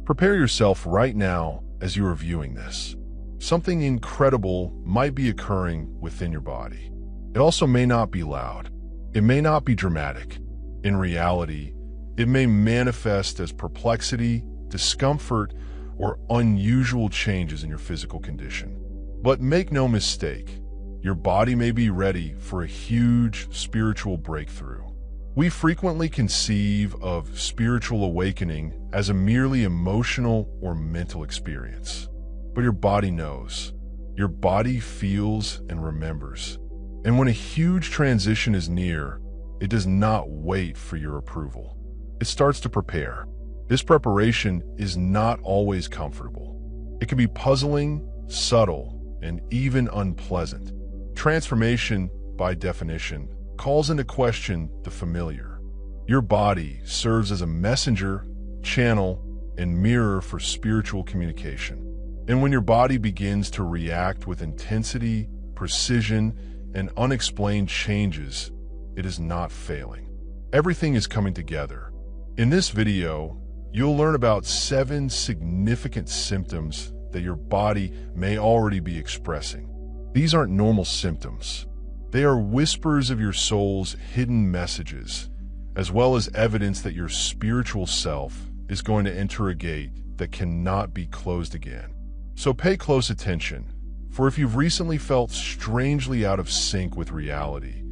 Prepare yourself right now as you are viewing this. Something incredible might be occurring within your body. It also may not be loud. It may not be dramatic. In reality, it may manifest as perplexity, discomfort, or unusual changes in your physical condition. But make no mistake, your body may be ready for a huge spiritual breakthrough. We frequently conceive of spiritual awakening as a merely emotional or mental experience. But your body knows. Your body feels and remembers. And when a huge transition is near, it does not wait for your approval. It starts to prepare. This preparation is not always comfortable. It can be puzzling, subtle, and even unpleasant. Transformation, by definition, calls into question the familiar. Your body serves as a messenger, channel, and mirror for spiritual communication. And when your body begins to react with intensity, precision, and unexplained changes, it is not failing. Everything is coming together. In this video, you'll learn about 7 significant symptoms that your body may already be expressing. These aren't normal symptoms. They are whispers of your soul's hidden messages, as well as evidence that your spiritual self is going to enter a gate that cannot be closed again. So pay close attention, for if you've recently felt strangely out of sync with reality,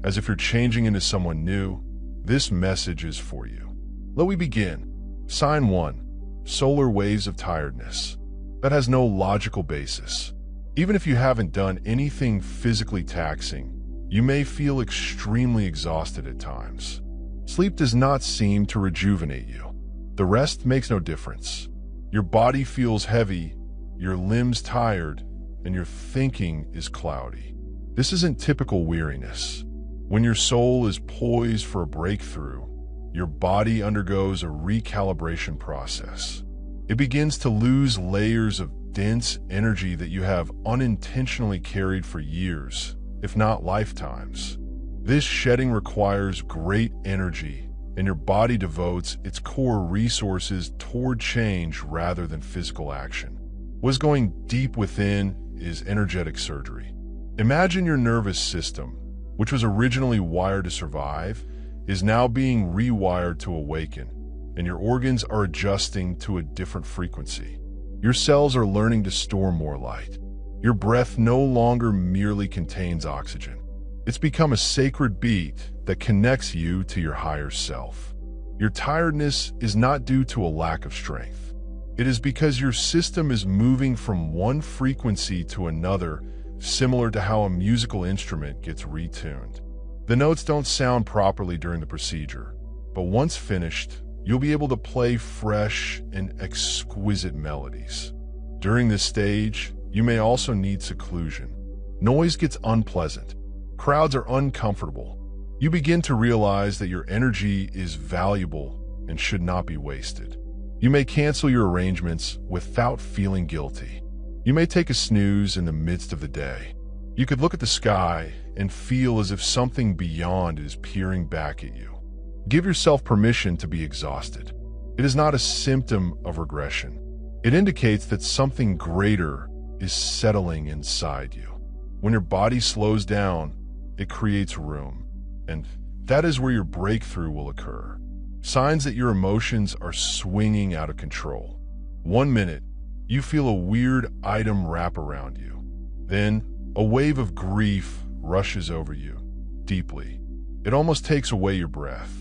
as if you're changing into someone new, this message is for you. Let me begin. Sign 1. Solar waves of tiredness. That has no logical basis. Even if you haven't done anything physically taxing, you may feel extremely exhausted at times. Sleep does not seem to rejuvenate you. The rest makes no difference. Your body feels heavy, your limbs tired, and your thinking is cloudy. This isn't typical weariness. When your soul is poised for a breakthrough, your body undergoes a recalibration process. It begins to lose layers of dense energy that you have unintentionally carried for years, if not lifetimes. This shedding requires great energy, and your body devotes its core resources toward change rather than physical action. What's going deep within is energetic surgery. Imagine your nervous system, which was originally wired to survive, is now being rewired to awaken, and your organs are adjusting to a different frequency. Your cells are learning to store more light. Your breath no longer merely contains oxygen. It's become a sacred beat that connects you to your higher self. Your tiredness is not due to a lack of strength. It is because your system is moving from one frequency to another, similar to how a musical instrument gets retuned. The notes don't sound properly during the procedure, but once finished, you'll be able to play fresh and exquisite melodies. During this stage, you may also need seclusion. Noise gets unpleasant. Crowds are uncomfortable. You begin to realize that your energy is valuable and should not be wasted. You may cancel your arrangements without feeling guilty. You may take a snooze in the midst of the day. You could look at the sky and feel as if something beyond is peering back at you. Give yourself permission to be exhausted. It is not a symptom of regression. It indicates that something greater is settling inside you. When your body slows down, it creates room, and that is where your breakthrough will occur. Signs that your emotions are swinging out of control. 1 minute, you feel a weird item wrap around you. Then, a wave of grief rushes over you, deeply. It almost takes away your breath.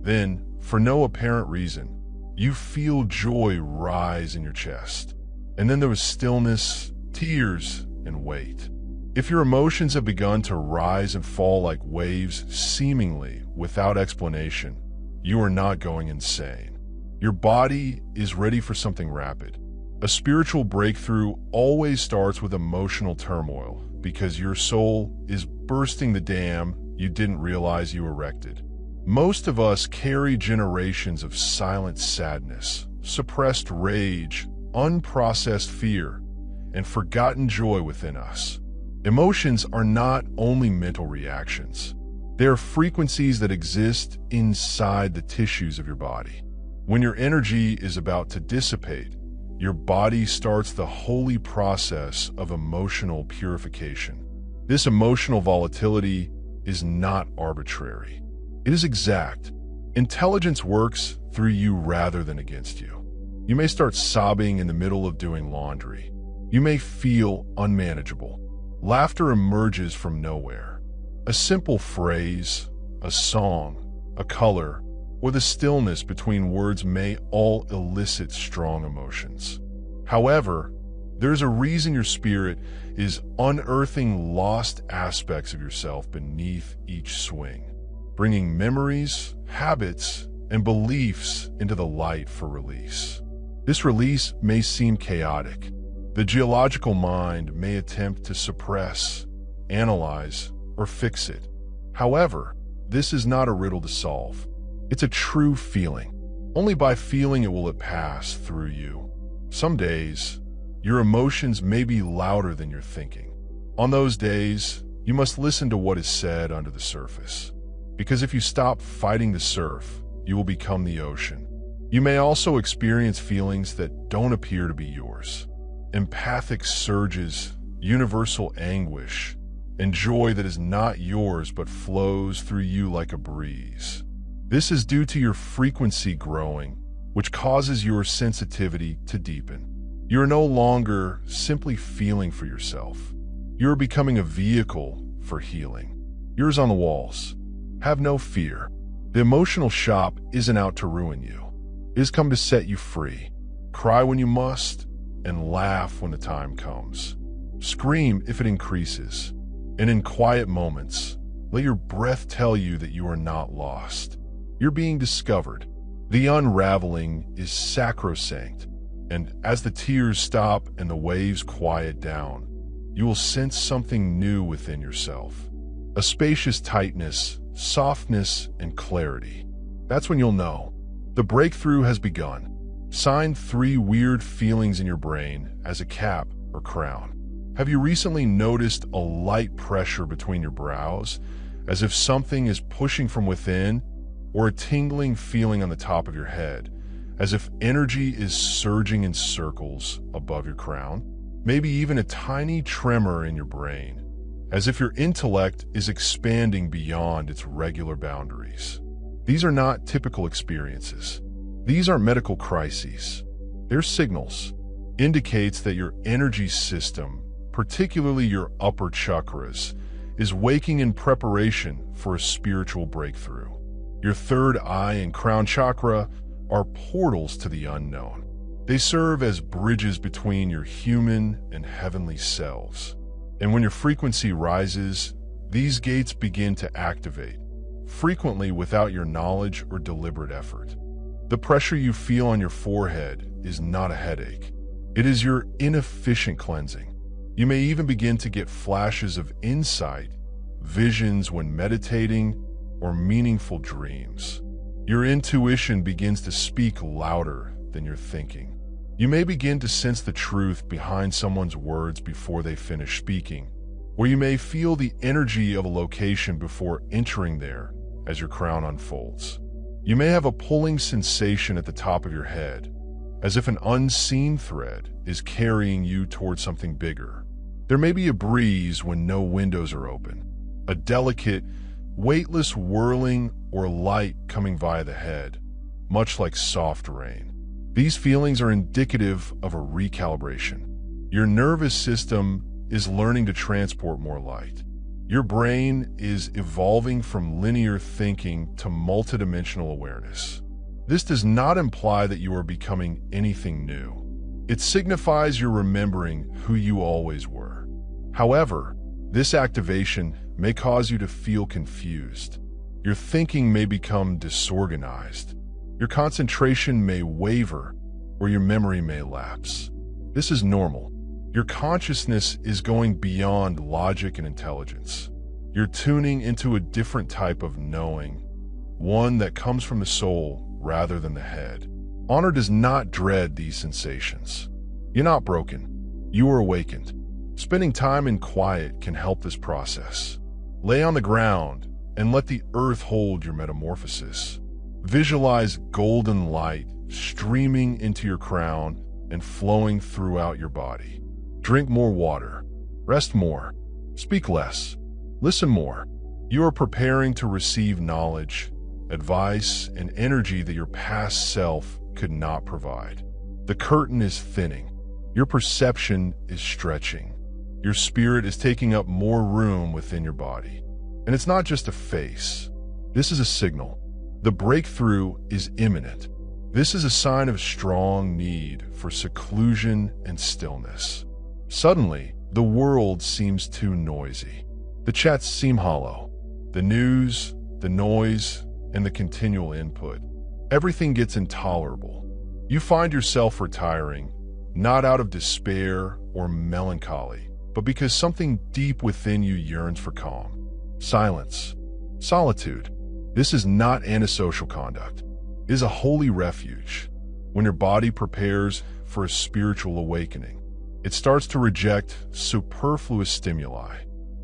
Then, for no apparent reason, you feel joy rise in your chest. And then there was stillness, tears, and weight. If your emotions have begun to rise and fall like waves, seemingly without explanation, you are not going insane. Your body is ready for something rapid. A spiritual breakthrough always starts with emotional turmoil because your soul is bursting the dam you didn't realize you erected. Most of us carry generations of silent sadness, suppressed rage, unprocessed fear, and forgotten joy within us. Emotions are not only mental reactions. They are frequencies that exist inside the tissues of your body. When your energy is about to dissipate, your body starts the holy process of emotional purification. This emotional volatility is not arbitrary. It is exact. Intelligence works through you rather than against you. You may start sobbing in the middle of doing laundry. You may feel unmanageable. Laughter emerges from nowhere. A simple phrase, a song, a color, or the stillness between words may all elicit strong emotions. However, there's a reason your spirit is unearthing lost aspects of yourself beneath each swing, bringing memories, habits, and beliefs into the light for release. This release may seem chaotic. The geological mind may attempt to suppress, analyze, or fix it. However, this is not a riddle to solve. It's a true feeling. Only by feeling it will it pass through you. Some days, your emotions may be louder than your thinking. On those days, you must listen to what is said under the surface. Because if you stop fighting the surf, you will become the ocean. You may also experience feelings that don't appear to be yours. Empathic surges, universal anguish, and joy that is not yours but flows through you like a breeze. This is due to your frequency growing, which causes your sensitivity to deepen. You are no longer simply feeling for yourself. You are becoming a vehicle for healing. Yours on the walls. Have no fear. The emotional shop isn't out to ruin you. It has come to set you free. Cry when you must, and laugh when the time comes. Scream if it increases. And in quiet moments, let your breath tell you that you are not lost. You're being discovered. The unraveling is sacrosanct, and as the tears stop and the waves quiet down, you will sense something new within yourself. A spacious tightness, softness, and clarity. That's when you'll know. The breakthrough has begun. Sign 3 weird feelings in your brain as a cap or crown. Have you recently noticed a light pressure between your brows, as if something is pushing from within, or a tingling feeling on the top of your head, as if energy is surging in circles above your crown? Maybe even a tiny tremor in your brain, as if your intellect is expanding beyond its regular boundaries. These are not typical experiences. These are medical crises. They're signals, indicates that your energy system, particularly your upper chakras, is waking in preparation for a spiritual breakthrough. Your third eye and crown chakra are portals to the unknown. They serve as bridges between your human and heavenly selves. And when your frequency rises, these gates begin to activate, frequently without your knowledge or deliberate effort. The pressure you feel on your forehead is not a headache. It is your inefficient cleansing. You may even begin to get flashes of insight, visions when meditating, or meaningful dreams. Your intuition begins to speak louder than your thinking. You may begin to sense the truth behind someone's words before they finish speaking, or you may feel the energy of a location before entering there as your crown unfolds. You may have a pulling sensation at the top of your head, as if an unseen thread is carrying you towards something bigger. There may be a breeze when no windows are open, a delicate, weightless whirling or light coming via the head, much like soft rain. These feelings are indicative of a recalibration. Your nervous system is learning to transport more light. Your brain is evolving from linear thinking to multidimensional awareness. This does not imply that you are becoming anything new. It signifies you're remembering who you always were. However, this activation may cause you to feel confused. Your thinking may become disorganized. Your concentration may waver, or your memory may lapse. This is normal. Your consciousness is going beyond logic and intelligence. You're tuning into a different type of knowing, one that comes from the soul rather than the head. Honor does not dread these sensations. You're not broken. You are awakened. Spending time in quiet can help this process. Lay on the ground and let the earth hold your metamorphosis. Visualize golden light streaming into your crown and flowing throughout your body. Drink more water. Rest more. Speak less. Listen more. You are preparing to receive knowledge, advice, and energy that your past self could not provide. The curtain is thinning. Your perception is stretching. Your spirit is taking up more room within your body. And it's not just a face. This is a signal. The breakthrough is imminent. This is a sign of strong need for seclusion and stillness. Suddenly, the world seems too noisy. The chats seem hollow. The news, the noise, and the continual input. Everything gets intolerable. You find yourself retiring, not out of despair or melancholy, but because something deep within you yearns for calm. Silence. Solitude. This is not antisocial conduct. It is a holy refuge. When your body prepares for a spiritual awakening, it starts to reject superfluous stimuli,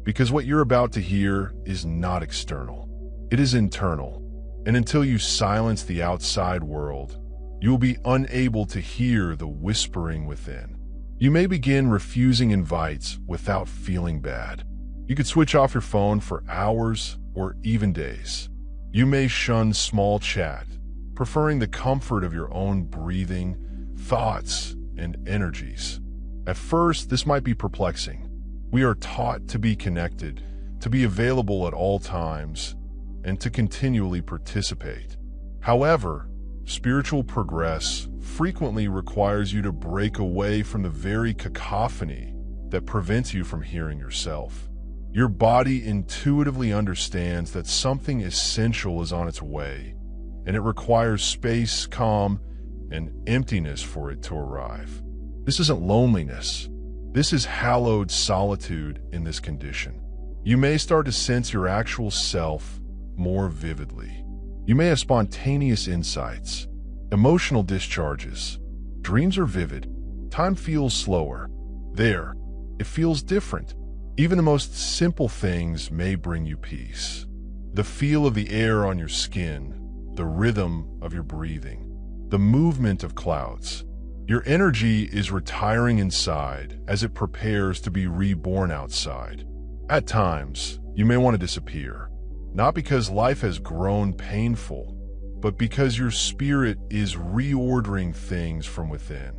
because what you're about to hear is not external. It is internal. And until you silence the outside world, you will be unable to hear the whispering within. You may begin refusing invites without feeling bad. You could switch off your phone for hours or even days. You may shun small chat, preferring the comfort of your own breathing, thoughts, and energies. At first, this might be perplexing. We are taught to be connected, to be available at all times, and to continually participate. However, spiritual progress frequently requires you to break away from the very cacophony that prevents you from hearing yourself. Your body intuitively understands that something essential is on its way, and it requires space, calm, and emptiness for it to arrive. This isn't loneliness. This is hallowed solitude in this condition. You may start to sense your actual self more vividly. You may have spontaneous insights, emotional discharges. Dreams are vivid. Time feels slower. There, it feels different. Even the most simple things may bring you peace. The feel of the air on your skin, the rhythm of your breathing, the movement of clouds. Your energy is retiring inside as it prepares to be reborn outside. At times, you may want to disappear, not because life has grown painful, but because your spirit is reordering things from within.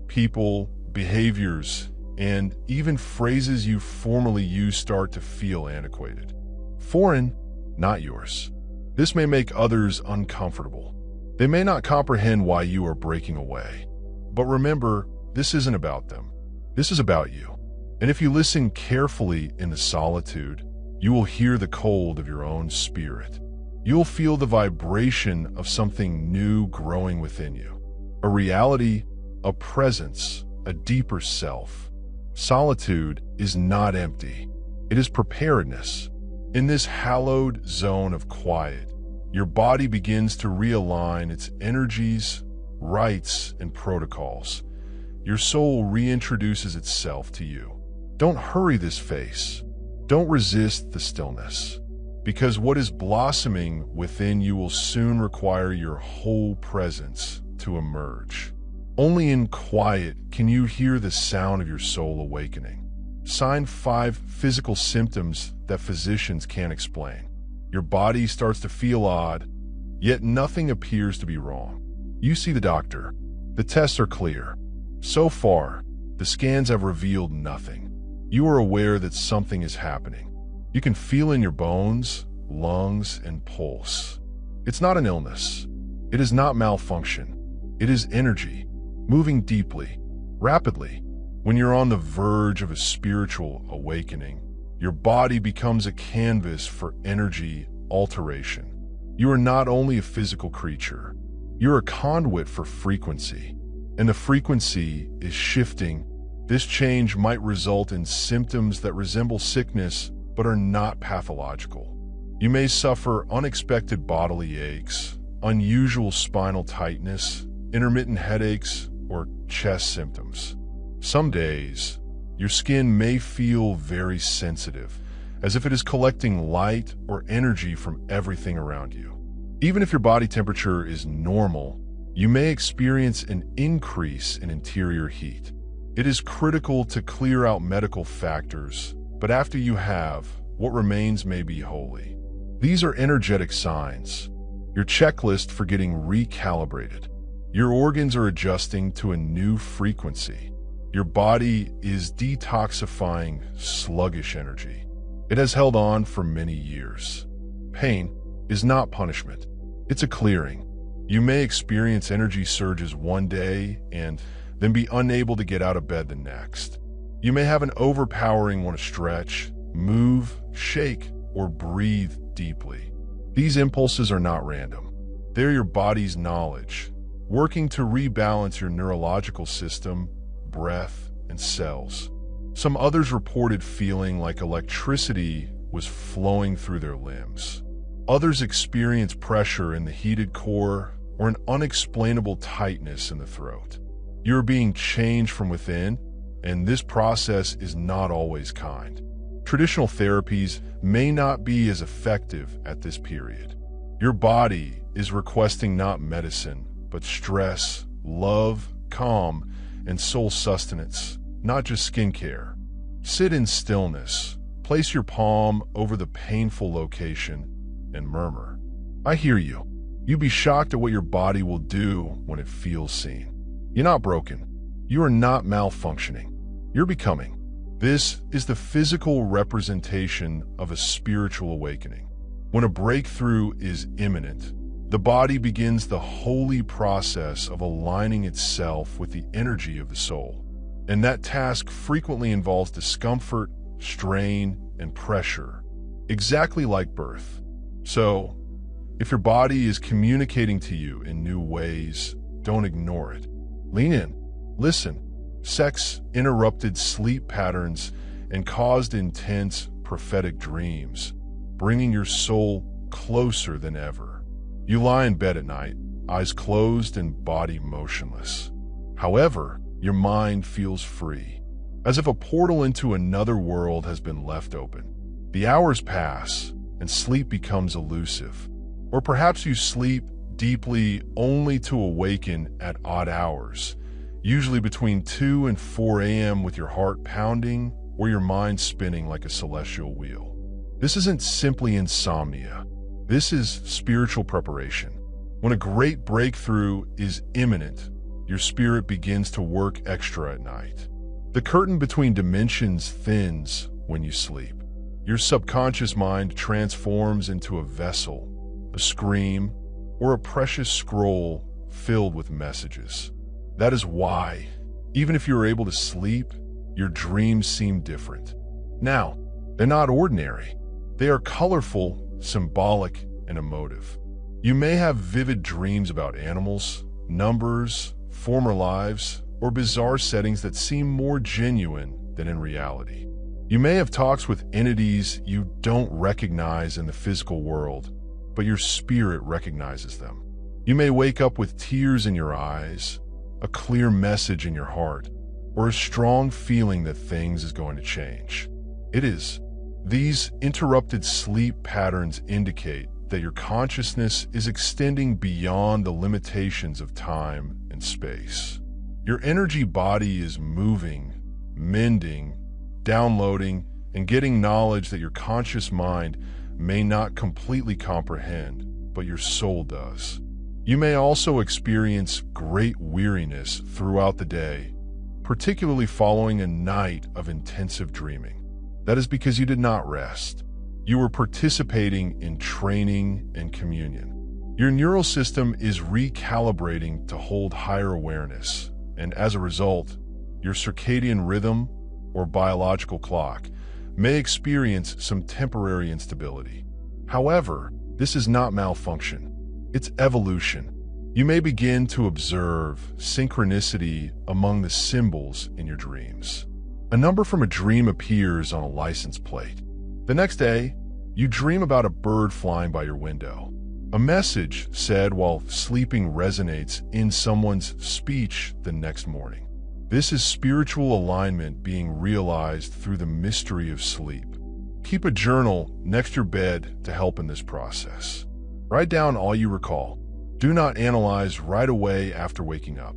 People, behaviors, and even phrases you formerly used start to feel antiquated. Foreign, not yours. This may make others uncomfortable. They may not comprehend why you are breaking away. But remember, this isn't about them. This is about you. And if you listen carefully in the solitude, you will hear the cold of your own spirit. You'll feel the vibration of something new growing within you. A reality, a presence, a deeper self. Solitude is not empty. It is preparedness. In this hallowed zone of quiet, your body begins to realign its energies, rites, and protocols. Your soul reintroduces itself to you. Don't hurry this phase. Don't resist the stillness, because what is blossoming within you will soon require your whole presence to emerge. Only in quiet can you hear the sound of your soul awakening. Sign 5 physical symptoms that physicians can't explain. Your body starts to feel odd, yet nothing appears to be wrong. You see the doctor. The tests are clear. So far, the scans have revealed nothing. You are aware that something is happening. You can feel in your bones, lungs, and pulse. It's not an illness. It is not malfunction. It is energy, moving deeply, rapidly. When you're on the verge of a spiritual awakening, your body becomes a canvas for energy alteration. You are not only a physical creature, you're a conduit for frequency, and the frequency is shifting. This change might result in symptoms that resemble sickness but are not pathological. You may suffer unexpected bodily aches, unusual spinal tightness, intermittent headaches, or chest symptoms. Some days, your skin may feel very sensitive, as if it is collecting light or energy from everything around you. Even if your body temperature is normal, you may experience an increase in interior heat. It is critical to clear out medical factors, but after you have, what remains may be holy. These are energetic signs, your checklist for getting recalibrated. Your organs are adjusting to a new frequency. Your body is detoxifying sluggish energy. It has held on for many years. Pain is not punishment. It's a clearing. You may experience energy surges one day and then be unable to get out of bed the next. You may have an overpowering want to stretch, move, shake, or breathe deeply. These impulses are not random. They're your body's knowledge, working to rebalance your neurological system, breath, and cells. Some others reported feeling like electricity was flowing through their limbs. Others experienced pressure in the heated core or an unexplainable tightness in the throat. You're being changed from within, and this process is not always kind. Traditional therapies may not be as effective at this period. Your body is requesting not medicine, but stress, love, calm, and soul sustenance, not just skincare. Sit in stillness, place your palm over the painful location, and murmur. I hear you. You'd be shocked at what your body will do when it feels seen. You're not broken. You are not malfunctioning. You're becoming. This is the physical representation of a spiritual awakening. When a breakthrough is imminent, the body begins the holy process of aligning itself with the energy of the soul. And that task frequently involves discomfort, strain, and pressure, exactly like birth. So, if your body is communicating to you in new ways, don't ignore it. Lean in, listen. Sex interrupted sleep patterns and caused intense prophetic dreams, bringing your soul closer than ever. You lie in bed at night, eyes closed and body motionless. However, your mind feels free, as if a portal into another world has been left open. The hours pass, and sleep becomes elusive. Or perhaps you sleep deeply only to awaken at odd hours, usually between 2 and 4 a.m. with your heart pounding or your mind spinning like a celestial wheel. This isn't simply insomnia. This is spiritual preparation. When a great breakthrough is imminent, your spirit begins to work extra at night. The curtain between dimensions thins when you sleep. Your subconscious mind transforms into a vessel, a scream, or a precious scroll filled with messages. That is why, even if you are able to sleep, your dreams seem different. Now, they're not ordinary. They are colorful, symbolic, and emotive. You may have vivid dreams about animals, numbers, former lives, or bizarre settings that seem more genuine than in reality. You may have talks with entities you don't recognize in the physical world, but your spirit recognizes them. You may wake up with tears in your eyes, a clear message in your heart, or a strong feeling that things is going to change. It is. These interrupted sleep patterns indicate that your consciousness is extending beyond the limitations of time and space. Your energy body is moving, mending, downloading, and getting knowledge that your conscious mind may not completely comprehend, but your soul does. You may also experience great weariness throughout the day, particularly following a night of intensive dreaming. That is because you did not rest. You were participating in training and communion. Your neural system is recalibrating to hold higher awareness, and as a result, your circadian rhythm or biological clock may experience some temporary instability. However, this is not malfunction. It's evolution. You may begin to observe synchronicity among the symbols in your dreams. A number from a dream appears on a license plate. The next day, you dream about a bird flying by your window. A message said while sleeping resonates in someone's speech the next morning. This is spiritual alignment being realized through the mystery of sleep. Keep a journal next to your bed to help in this process. Write down all you recall. Do not analyze right away after waking up.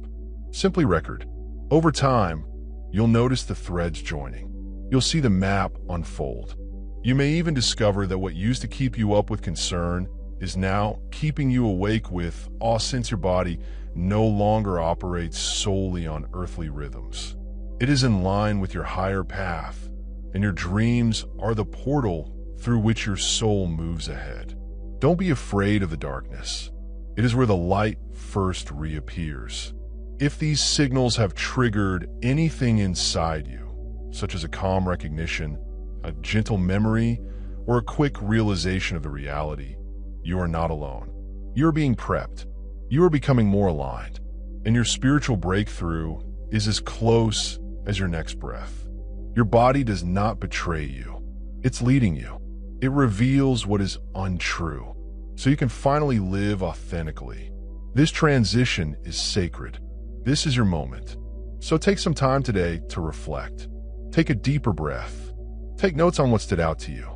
Simply record. Over time, you'll notice the threads joining. You'll see the map unfold. You may even discover that what used to keep you up with concern is now keeping you awake with awe, since your body no longer operates solely on earthly rhythms. It is in line with your higher path, and your dreams are the portal through which your soul moves ahead. Don't be afraid of the darkness. It is where the light first reappears. If these signals have triggered anything inside you, such as a calm recognition, a gentle memory, or a quick realization of the reality, you are not alone. You are being prepped. You are becoming more aligned, and your spiritual breakthrough is as close as your next breath. Your body does not betray you. It's leading you. It reveals what is untrue, so you can finally live authentically. This transition is sacred. This is your moment. So take some time today to reflect. Take a deeper breath. Take notes on what stood out to you.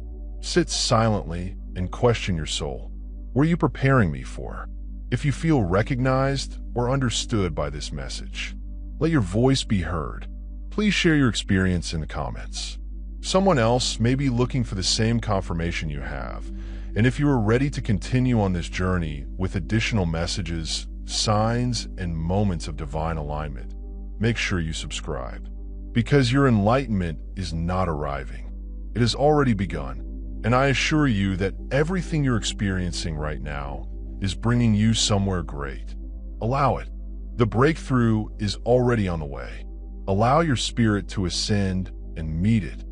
Sit silently and question your soul. What are you preparing me for? If you feel recognized or understood by this message, let your voice be heard. Please share your experience in the comments. Someone else may be looking for the same confirmation you have. And if you are ready to continue on this journey with additional messages, signs, and moments of divine alignment, make sure you subscribe. Because your enlightenment is not arriving. It has already begun. And I assure you that everything you're experiencing right now is bringing you somewhere great. Allow it. The breakthrough is already on the way. Allow your spirit to ascend and meet it.